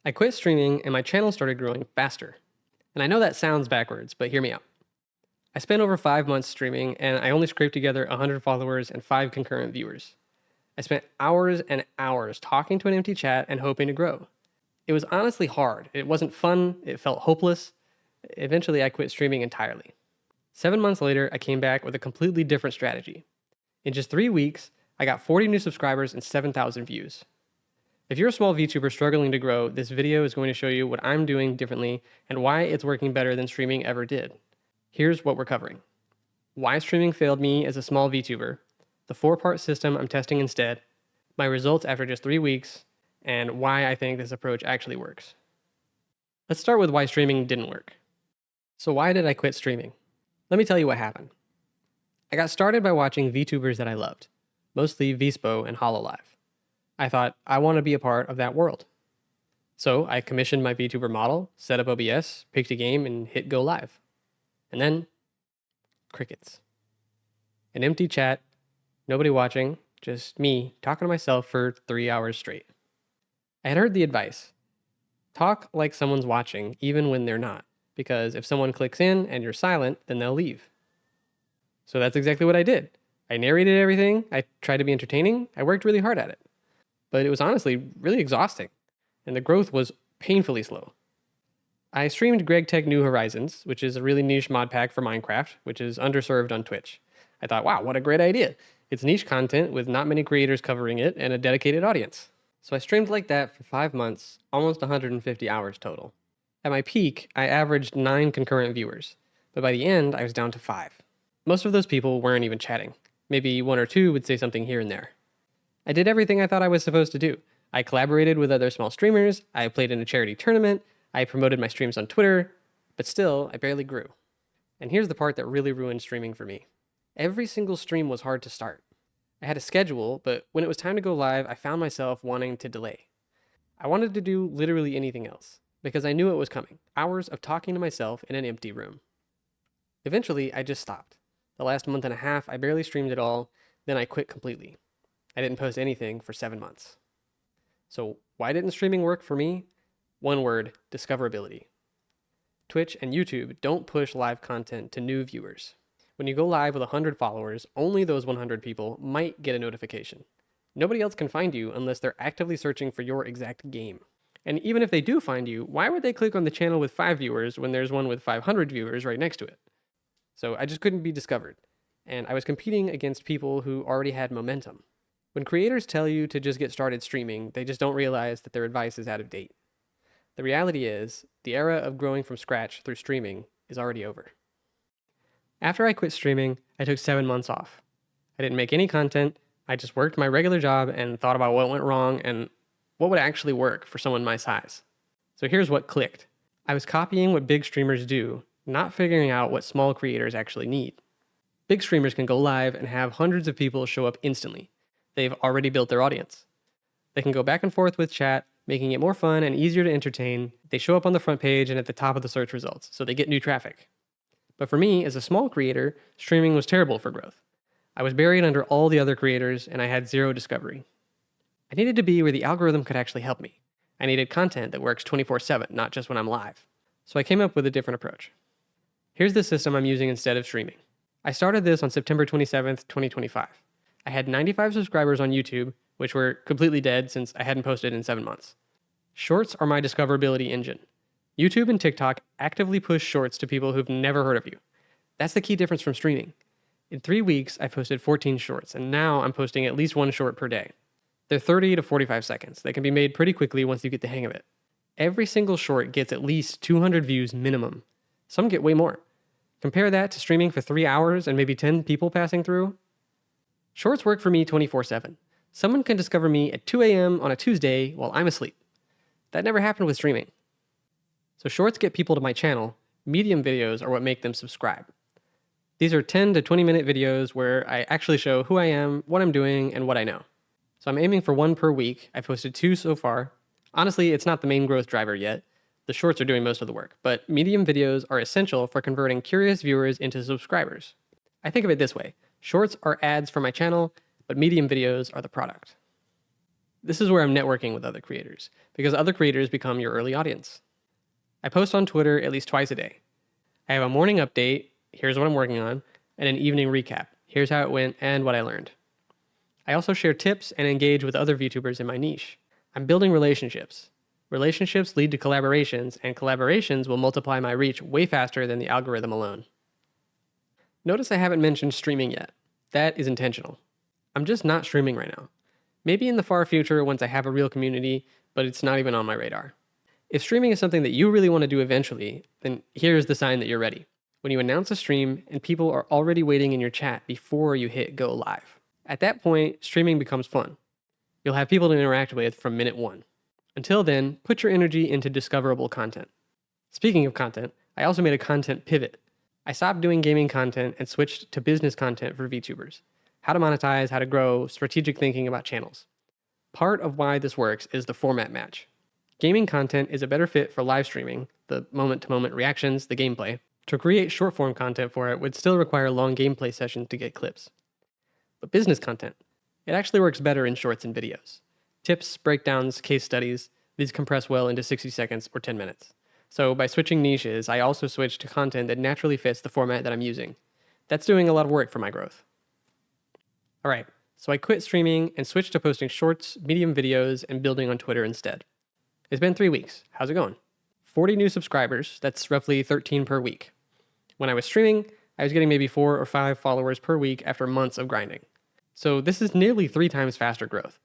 I quit streaming and my channel started growing faster. And I know that sounds backwards, but hear me out. I spent over 5 months streaming and I only scraped together 100 followers and 5 concurrent viewers. I spent hours and hours talking to an empty chat and hoping to grow. It was honestly hard. It wasn't fun. It felt hopeless. Eventually, I quit streaming entirely. 7 months later, I came back with a completely different strategy. In just 3 weeks, I got 40 new subscribers and 7,000 views. If you're a small VTuber struggling to grow, this video is going to show you what I'm doing differently and why it's working better than streaming ever did. Here's what we're covering. Why streaming failed me as a small VTuber, the 4-part system I'm testing instead, my results after just 3 weeks, and why I think this approach actually works. Let's start with why streaming didn't work. So why did I quit streaming? Let me tell you what happened. I got started by watching VTubers that I loved, mostly Vspo and Hololive. I thought, I want to be a part of that world. So I commissioned my VTuber model, set up OBS, picked a game, and hit go live. And then, crickets. An empty chat, nobody watching, just me talking to myself for 3 hours straight. I had heard the advice. Talk like someone's watching, even when they're not, because if someone clicks in and you're silent, then they'll leave. So that's exactly what I did. I narrated everything, I tried to be entertaining, I worked really hard at it. But it was honestly really exhausting, and the growth was painfully slow. I streamed Greg Tech New Horizons, which is a really niche mod pack for Minecraft, which is underserved on Twitch. I thought, wow, what a great idea. It's niche content with not many creators covering it and a dedicated audience. So I streamed like that for 5 months, almost 150 hours total. At my peak, I averaged 9 concurrent viewers, but by the end, I was down to 5. Most of those people weren't even chatting. Maybe 1 or 2 would say something here and there. I did everything I thought I was supposed to do. I collaborated with other small streamers, I played in a charity tournament, I promoted my streams on Twitter, but still, I barely grew. And here's the part that really ruined streaming for me. Every single stream was hard to start. I had a schedule, but when it was time to go live, I found myself wanting to delay. I wanted to do literally anything else, because I knew it was coming. Hours of talking to myself in an empty room. Eventually, I just stopped. The last month and a half, I barely streamed at all, then I quit completely. I didn't post anything for 7 months. So why didn't streaming work for me? One word, discoverability. Twitch and YouTube don't push live content to new viewers. When you go live with 100 followers, only those 100 people might get a notification. Nobody else can find you unless they're actively searching for your exact game. And even if they do find you, why would they click on the channel with 5 viewers when there's one with 500 viewers right next to it? So I just couldn't be discovered. And I was competing against people who already had momentum. When creators tell you to just get started streaming, they just don't realize that their advice is out of date. The reality is, the era of growing from scratch through streaming is already over. After I quit streaming, I took 7 months off. I didn't make any content, I just worked my regular job and thought about what went wrong and what would actually work for someone my size. So here's what clicked. I was copying what big streamers do, not figuring out what small creators actually need. Big streamers can go live and have hundreds of people show up instantly. They've already built their audience. They can go back and forth with chat, making it more fun and easier to entertain. They show up on the front page and at the top of the search results, so they get new traffic. But for me, as a small creator, streaming was terrible for growth. I was buried under all the other creators and I had zero discovery. I needed to be where the algorithm could actually help me. I needed content that works 24/7, not just when I'm live. So I came up with a different approach. Here's the system I'm using instead of streaming. I started this on September 27th, 2025. I had 95 subscribers on YouTube, which were completely dead since I hadn't posted in 7 months. Shorts are my discoverability engine. YouTube and TikTok actively push shorts to people who've never heard of you. That's the key difference from streaming. In 3 weeks, I posted 14 shorts, and now I'm posting at least 1 short per day. They're 30 to 45 seconds. They can be made pretty quickly once you get the hang of it. Every single short gets at least 200 views minimum. Some get way more. Compare that to streaming for 3 hours and maybe 10 people passing through. Shorts work for me 24/7. Someone can discover me at 2 a.m. on a Tuesday while I'm asleep. That never happened with streaming. So shorts get people to my channel. Medium videos are what make them subscribe. These are 10 to 20 minute videos where I actually show who I am, what I'm doing, and what I know. So I'm aiming for 1 per week. I've posted 2 so far. Honestly, it's not the main growth driver yet. The shorts are doing most of the work, but medium videos are essential for converting curious viewers into subscribers. I think of it this way. Shorts are ads for my channel, but medium videos are the product. This is where I'm networking with other creators, because other creators become your early audience. I post on Twitter at least twice a day. I have a morning update, here's what I'm working on, and an evening recap, here's how it went and what I learned. I also share tips and engage with other VTubers in my niche. I'm building relationships. Relationships lead to collaborations, and collaborations will multiply my reach way faster than the algorithm alone. Notice I haven't mentioned streaming yet. That is intentional. I'm just not streaming right now. Maybe in the far future once I have a real community, but it's not even on my radar. If streaming is something that you really want to do eventually, then here's the sign that you're ready. When you announce a stream and people are already waiting in your chat before you hit go live. At that point, streaming becomes fun. You'll have people to interact with from minute one. Until then, put your energy into discoverable content. Speaking of content, I also made a content pivot. I stopped doing gaming content and switched to business content for VTubers. How to monetize, how to grow, strategic thinking about channels. Part of why this works is the format match. Gaming content is a better fit for live streaming, the moment-to-moment reactions, the gameplay. To create short-form content for it would still require long gameplay sessions to get clips. But business content, it actually works better in shorts and videos. Tips, breakdowns, case studies, these compress well into 60 seconds or 10 minutes. So by switching niches, I also switched to content that naturally fits the format that I'm using. That's doing a lot of work for my growth. All right, so I quit streaming and switched to posting shorts, medium videos, and building on Twitter instead. It's been 3 weeks. How's it going? 40 new subscribers, that's roughly 13 per week. When I was streaming, I was getting maybe 4 or 5 followers per week after months of grinding. So this is nearly 3 times faster growth.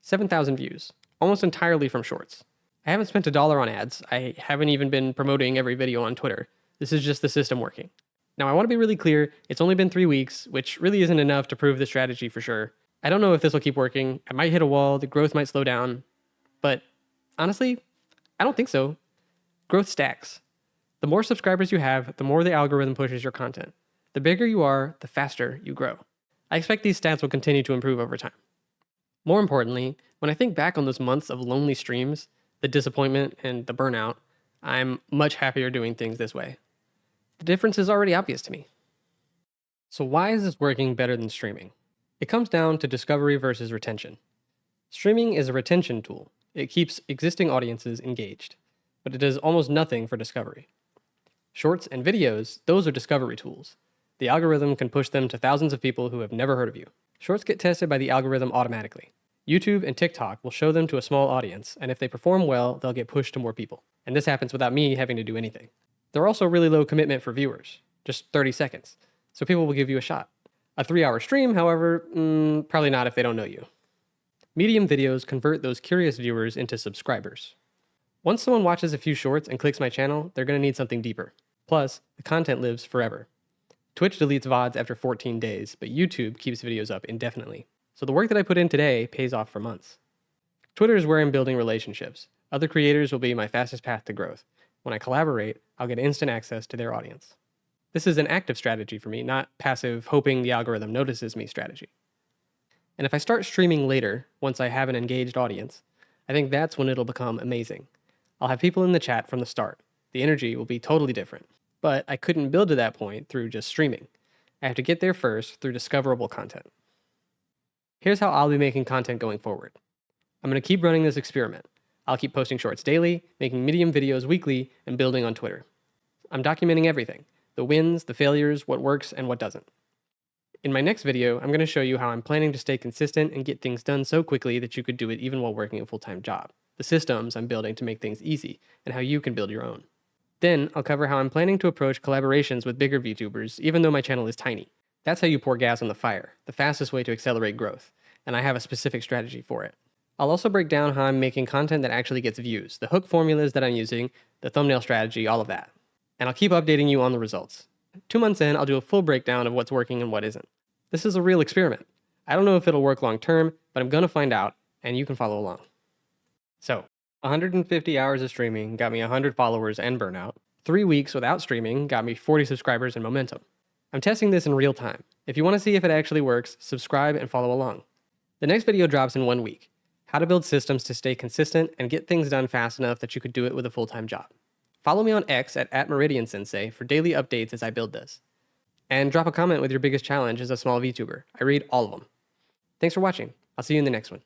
7,000 views, almost entirely from shorts. I haven't spent $1 on ads. I haven't even been promoting every video on Twitter. This is just the system working. Now I want to be really clear, it's only been 3 weeks, which really isn't enough to prove the strategy for sure. I don't know if this will keep working. I might hit a wall, the growth might slow down, but honestly, I don't think so. Growth stacks. The more subscribers you have, the more the algorithm pushes your content. The bigger you are, the faster you grow. I expect these stats will continue to improve over time. More importantly, when I think back on those months of lonely streams, the disappointment and the burnout, I'm much happier doing things this way. The difference is already obvious to me. So why is this working better than streaming? It comes down to discovery versus retention. Streaming is a retention tool. It keeps existing audiences engaged, but it does almost nothing for discovery. Shorts and videos, those are discovery tools. The algorithm can push them to thousands of people who have never heard of you. Shorts get tested by the algorithm automatically. YouTube and TikTok will show them to a small audience, and if they perform well, they'll get pushed to more people. And this happens without me having to do anything. They're also really low commitment for viewers, just 30 seconds, so people will give you a shot. A 3-hour stream, however, probably not if they don't know you. Medium videos convert those curious viewers into subscribers. Once someone watches a few shorts and clicks my channel, they're going to need something deeper. Plus, the content lives forever. Twitch deletes VODs after 14 days, but YouTube keeps videos up indefinitely. So the work that I put in today pays off for months. Twitter is where I'm building relationships. Other creators will be my fastest path to growth. When I collaborate, I'll get instant access to their audience. This is an active strategy for me, not passive, hoping the algorithm notices me strategy. And if I start streaming later, once I have an engaged audience, I think that's when it'll become amazing. I'll have people in the chat from the start. The energy will be totally different. But I couldn't build to that point through just streaming. I have to get there first through discoverable content. Here's how I'll be making content going forward. I'm going to keep running this experiment. I'll keep posting shorts daily, making medium videos weekly, and building on Twitter. I'm documenting everything, the wins, the failures, what works, and what doesn't. In my next video, I'm going to show you how I'm planning to stay consistent and get things done so quickly that you could do it even while working a full-time job, the systems I'm building to make things easy, and how you can build your own. Then, I'll cover how I'm planning to approach collaborations with bigger VTubers, even though my channel is tiny. That's how you pour gas on the fire, the fastest way to accelerate growth, and I have a specific strategy for it. I'll also break down how I'm making content that actually gets views, the hook formulas that I'm using, the thumbnail strategy, all of that. And I'll keep updating you on the results. 2 months in, I'll do a full breakdown of what's working and what isn't. This is a real experiment. I don't know if it'll work long term, but I'm gonna find out, and you can follow along. So, 150 hours of streaming got me 100 followers and burnout. 3 weeks without streaming got me 40 subscribers and momentum. I'm testing this in real time. If you want to see if it actually works, subscribe and follow along. The next video drops in 1 week. How to build systems to stay consistent and get things done fast enough that you could do it with a full-time job. Follow me on X at @MeridianSensei for daily updates as I build this. And drop a comment with your biggest challenge as a small VTuber. I read all of them. Thanks for watching. I'll see you in the next one.